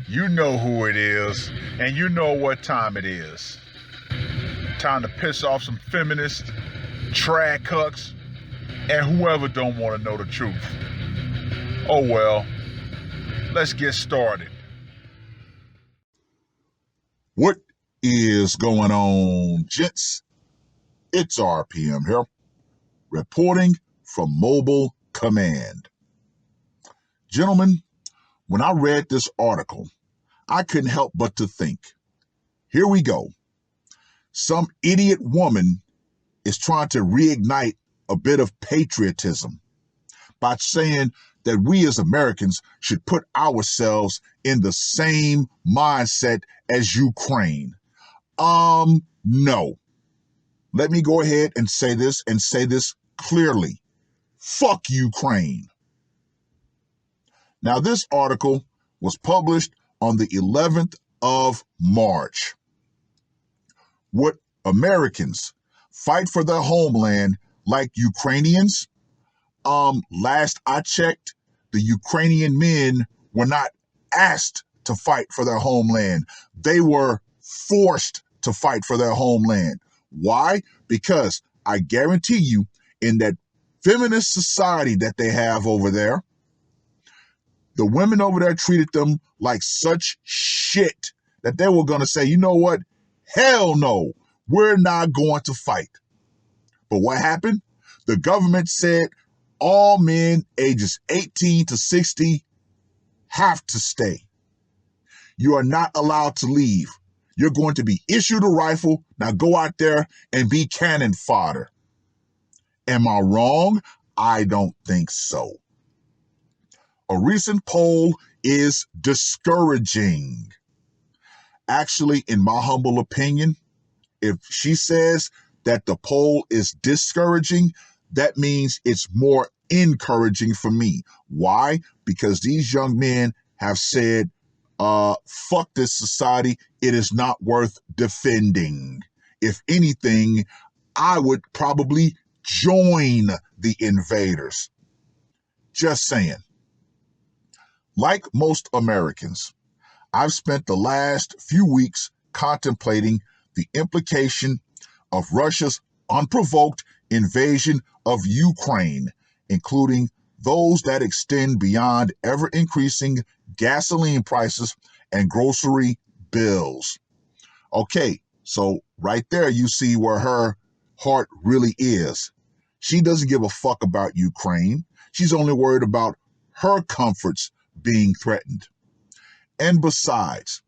You know who it is, and you know what time it is. Time to piss off some feminists, trad cucks, and whoever don't want to know the truth. Oh well, let's get started. What is going on, gents? It's R.P.M. here, reporting from Mobile Command. Gentlemen, when I read this article, I couldn't help but to think, here we go. Some idiot woman is trying to reignite a bit of patriotism by saying that we as Americans should put ourselves in the same mindset as Ukraine. No. Let me go ahead and say this clearly. Fuck Ukraine. Now, this article was published on the 11th of March. Would Americans fight for their homeland like Ukrainians? Last I checked, the Ukrainian men were not asked to fight for their homeland. They were forced to fight for their homeland. Why? Because I guarantee you, in that feminist society that they have over there, the women over there treated them like such shit that they were going to say, you know what? Hell no, we're not going to fight. But what happened? The government said all men ages 18 to 60 have to stay. You are not allowed to leave. You're going to be issued a rifle. Now go out there and be cannon fodder. Am I wrong? I don't think so. A recent poll is discouraging. Actually, in my humble opinion, if she says that the poll is discouraging, that means it's more encouraging for me. Why? Because these young men have said, fuck this society. It is not worth defending. If anything, I would probably join the invaders. Just saying. Like most Americans, I've spent the last few weeks contemplating the implication of Russia's unprovoked invasion of Ukraine, including those that extend beyond ever-increasing gasoline prices and grocery bills. Okay, so right there you see where her heart really is. She doesn't give a fuck about Ukraine. She's only worried about her comforts being threatened. And besides,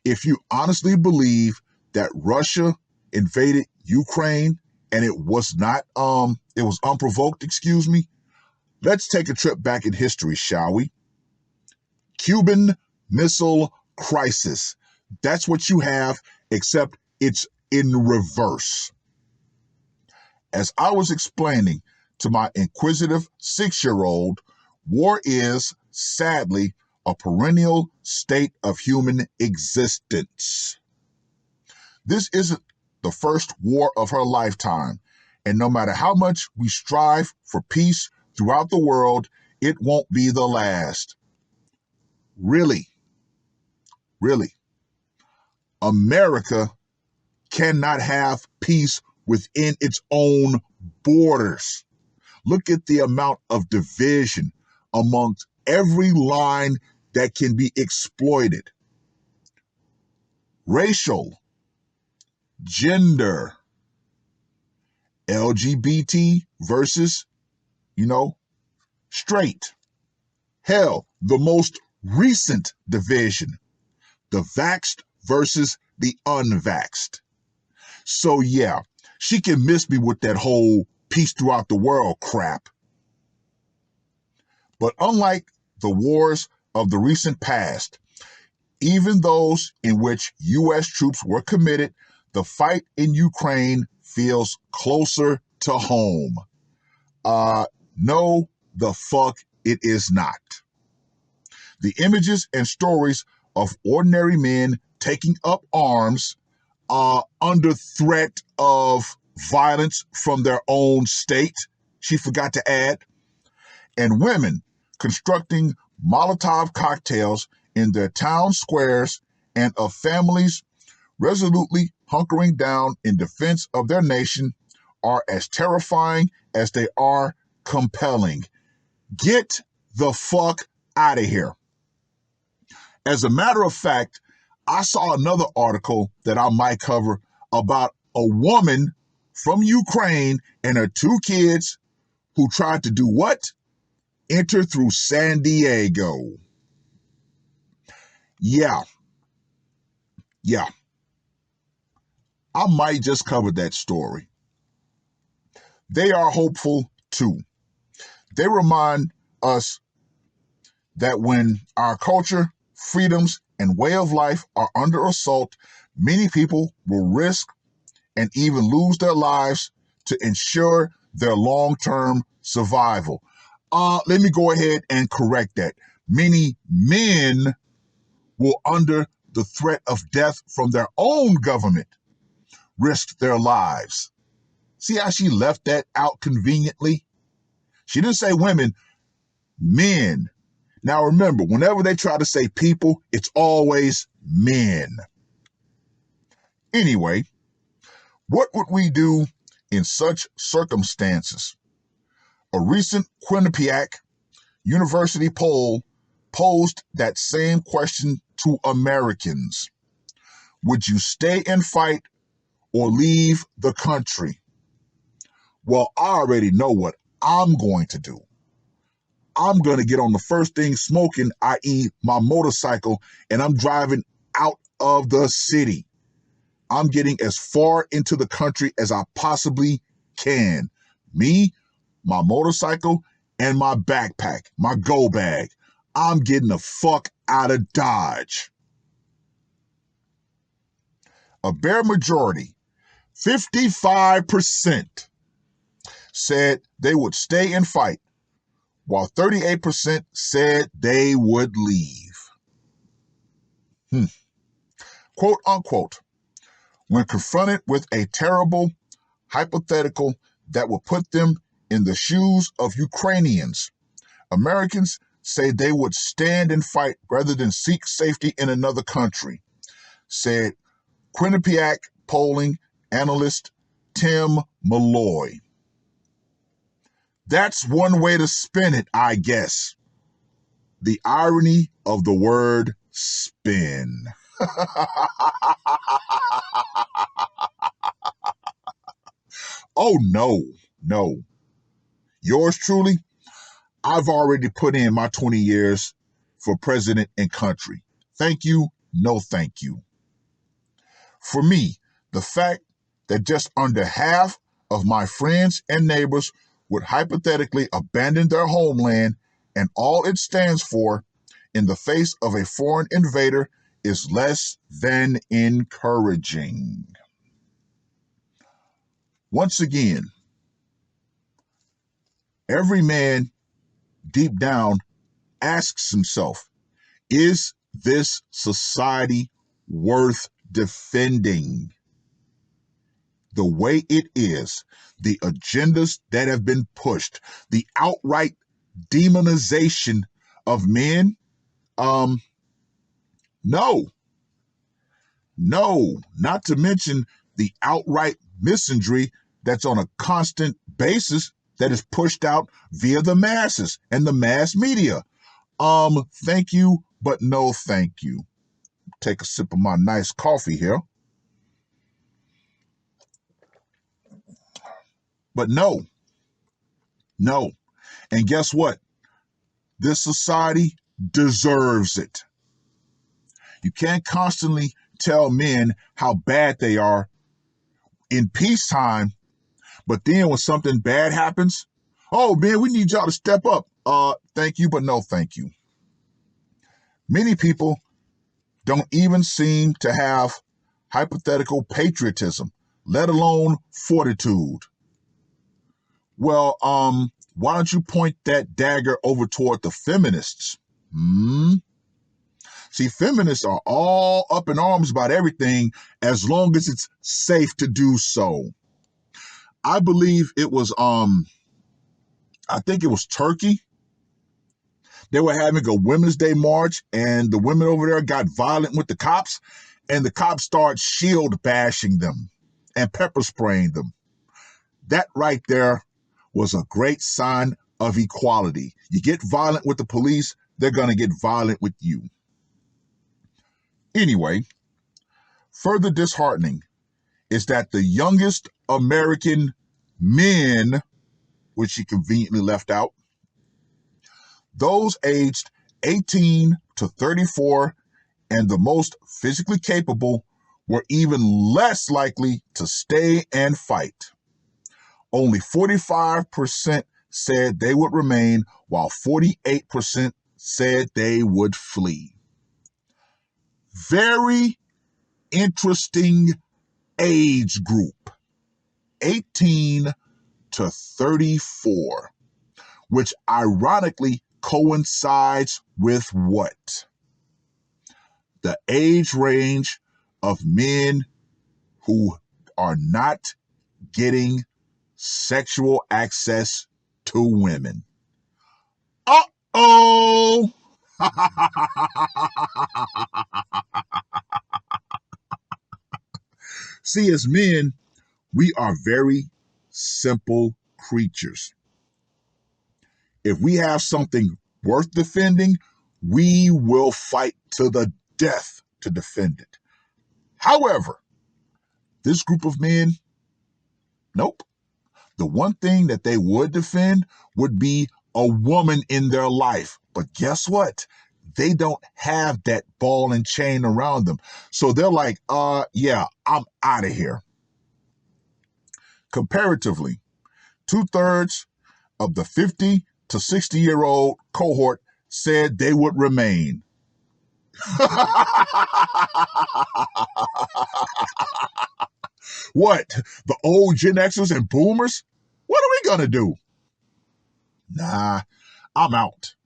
if you honestly believe that Russia invaded Ukraine and it was unprovoked, let's take a trip back in history, shall we? Cuban Missile Crisis. That's what you have, except it's in reverse. As I was explaining to my inquisitive 6-year-old, war is, sadly, a perennial state of human existence. This isn't the first war of her lifetime, and no matter how much we strive for peace throughout the world, it won't be the last. Really, America cannot have peace within its own borders. Look at the amount of division amongst every line that can be exploited. Racial, gender, LGBT versus, straight. Hell, the most recent division, the vaxxed versus the unvaxxed. So yeah, she can miss me with that whole peace throughout the world crap. But unlike the wars of the recent past, even those in which U.S. troops were committed, the fight in Ukraine feels closer to home. No, the fuck it is not. The images and stories of ordinary men taking up arms under threat of violence from their own state, she forgot to add, and women constructing Molotov cocktails in their town squares and of families resolutely hunkering down in defense of their nation are as terrifying as they are compelling. Get the fuck out of here. As a matter of fact, I saw another article that I might cover about a woman from Ukraine and her 2 kids who tried to do what? Enter through San Diego. Yeah. I might just cover that story. They are hopeful too. They remind us that when our culture, freedoms, and way of life are under assault, many people will risk and even lose their lives to ensure their long-term survival. Let me go ahead and correct that. Many men will, under the threat of death from their own government, risk their lives. See how she left that out conveniently? She didn't say women, men. Now remember, whenever they try to say people, it's always men. Anyway, what would we do in such circumstances? A recent Quinnipiac University poll posed that same question to Americans. Would you stay and fight or leave the country? Well, I already know what I'm going to do. I'm going to get on the first thing smoking, i.e. my motorcycle, and I'm driving out of the city. I'm getting as far into the country as I possibly can. Me, my motorcycle, and my backpack, my go bag. I'm getting the fuck out of Dodge. A bare majority, 55%, said they would stay and fight, while 38% said they would leave. Quote unquote, when confronted with a terrible hypothetical that will put them in the shoes of Ukrainians, Americans say they would stand and fight rather than seek safety in another country, said Quinnipiac polling analyst Tim Malloy. That's one way to spin it, I guess. The irony of the word spin. Oh, no. Yours truly, I've already put in my 20 years for president and country. Thank you, no thank you. For me, the fact that just under half of my friends and neighbors would hypothetically abandon their homeland and all it stands for in the face of a foreign invader is less than encouraging. Once again, every man deep down asks himself, is this society worth defending? The way it is, the agendas that have been pushed, the outright demonization of men, no, not to mention the outright misandry that's on a constant basis that is pushed out via the masses and the mass media. Thank you, but no thank you. Take a sip of my nice coffee here. But no. And guess what? This society deserves it. You can't constantly tell men how bad they are in peacetime, but then when something bad happens, oh man, we need y'all to step up. Thank you, but no thank you. Many people don't even seem to have hypothetical patriotism, let alone fortitude. Well, why don't you point that dagger over toward the feminists? See, feminists are all up in arms about everything as long as it's safe to do so. I believe it was, I think it was Turkey They were having a Women's Day march, and the women over there got violent with the cops, and the cops started shield bashing them and pepper spraying them. That right there was a great sign of equality. You get violent with the police, they're going to get violent with you. Anyway, further disheartening is that the youngest American men, which she conveniently left out, those aged 18 to 34 and the most physically capable were even less likely to stay and fight. Only 45% said they would remain, while 48% said they would flee. Very interesting age group, 18 to 34, which ironically coincides with what? The age range of men who are not getting sexual access to women. Uh-oh! See, as men, we are very simple creatures. If we have something worth defending, we will fight to the death to defend it. However, this group of men, nope. The one thing that they would defend would be a woman in their life. But guess what? They don't have that ball and chain around them. So they're like, yeah, I'm out of here. Comparatively, 2/3 of the 50 to 60-year-old cohort said they would remain. What? The old Gen Xers and boomers? What are we going to do? Nah, I'm out.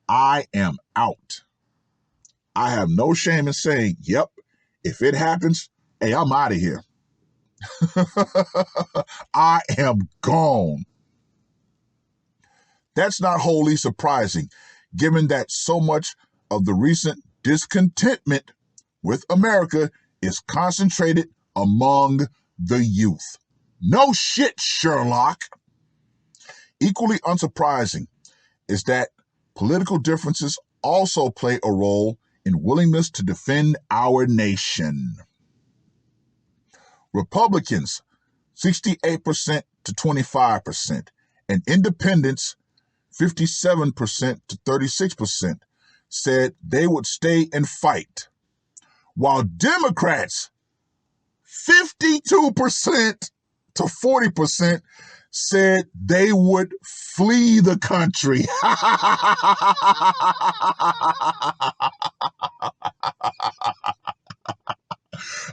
I am out. I have no shame in saying, yep, if it happens, hey, I'm out of here. I am gone. That's not wholly surprising, given that so much of the recent discontentment with America is concentrated among the youth. No shit, Sherlock. Equally unsurprising is that political differences also play a role in willingness to defend our nation. Republicans, 68% to 25%, and independents, 57% to 36%, said they would stay and fight, while Democrats, 52% to 40%, said they would flee the country.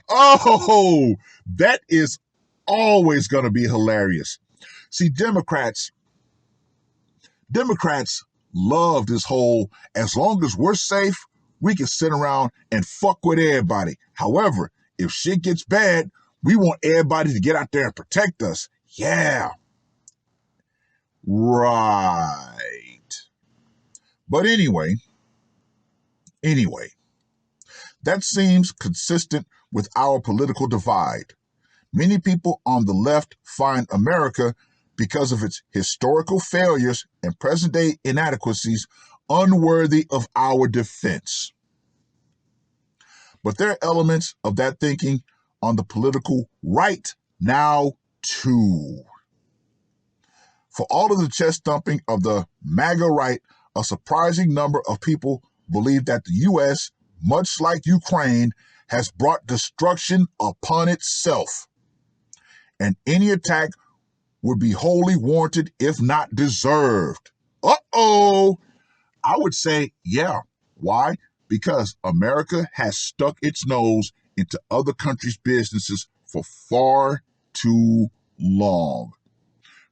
Oh, that is always going to be hilarious. See, Democrats love this whole, as long as we're safe, we can sit around and fuck with everybody. However, if shit gets bad, we want everybody to get out there and protect us. Yeah. Right. But anyway, that seems consistent with our political divide. Many people on the left find America, because of its historical failures and present-day inadequacies, unworthy of our defense. But there are elements of that thinking on the political right now, too. For all of the chest thumping of the MAGA right, a surprising number of people believe that the U.S., much like Ukraine, has brought destruction upon itself, and any attack would be wholly warranted, if not deserved. Uh-oh! I would say, yeah. Why? Because America has stuck its nose into other countries' businesses for far too long.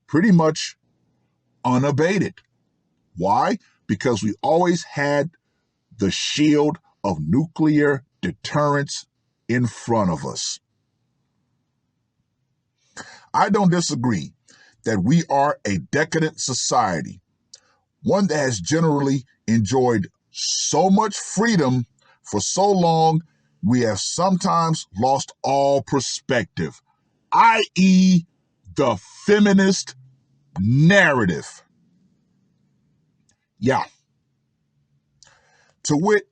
Pretty much unabated. Why? Because we always had the shield of nuclear deterrence in front of us. I don't disagree that we are a decadent society, one that has generally enjoyed so much freedom for so long, we have sometimes lost all perspective, i.e., the feminist narrative. Yeah. To wit,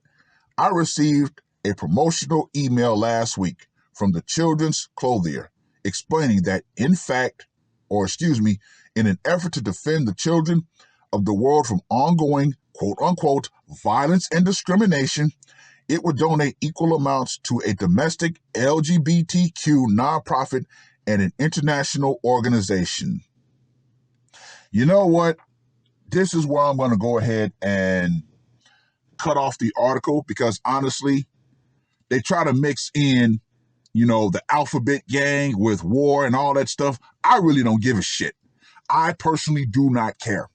I received a promotional email last week from the children's clothier explaining that, in an effort to defend the children of the world from ongoing, quote unquote, violence and discrimination, it would donate equal amounts to a domestic LGBTQ nonprofit and an international organization. You know what? This is where I'm going to go ahead and cut off the article, because honestly, they try to mix in, the alphabet gang with war and all that stuff. I really don't give a shit. I personally do not care.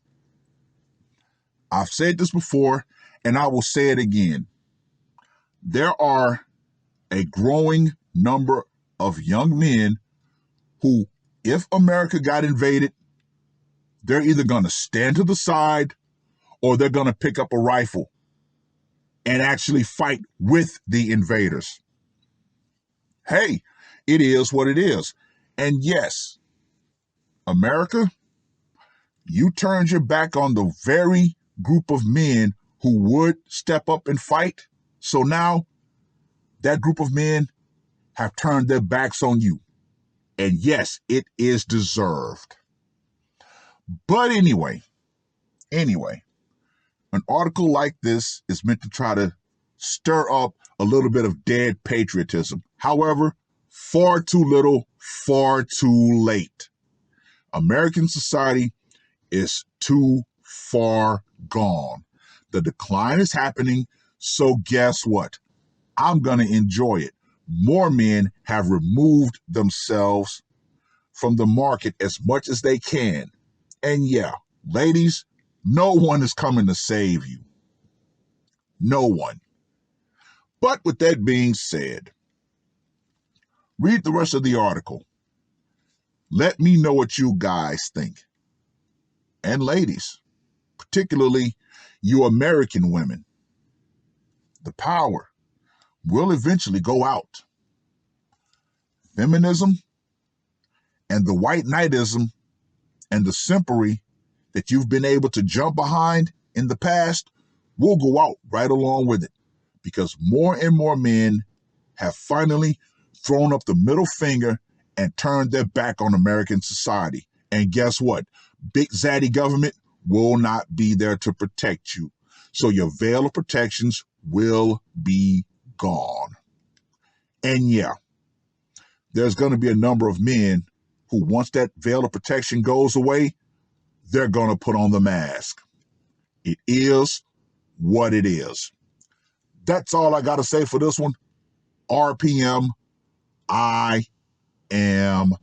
I've said this before, and I will say it again. There are a growing number of young men who, if America got invaded, they're either going to stand to the side or they're going to pick up a rifle and actually fight with the invaders. Hey, it is what it is. And yes, America, you turned your back on the very group of men who would step up and fight. So now that group of men have turned their backs on you. And yes, it is deserved. But anyway, an article like this is meant to try to stir up a little bit of dead patriotism. However, far too little, far too late. American society is too far gone. The decline is happening, so guess what? I'm going to enjoy it. More men have removed themselves from the market as much as they can. And yeah, ladies, no one is coming to save you. No one. But with that being said, read the rest of the article. Let me know what you guys think. And ladies, particularly you American women, the power will eventually go out. Feminism and the white knightism and the simpery that you've been able to jump behind in the past will go out right along with it, because more and more men have finally thrown up the middle finger and turned their back on American society. And guess what? Big zaddy government will not be there to protect you. So your veil of protections will be gone. And yeah, there's going to be a number of men who, once that veil of protection goes away, they're going to put on the mask. It is what it is. That's all I got to say for this one. R.P.M. I am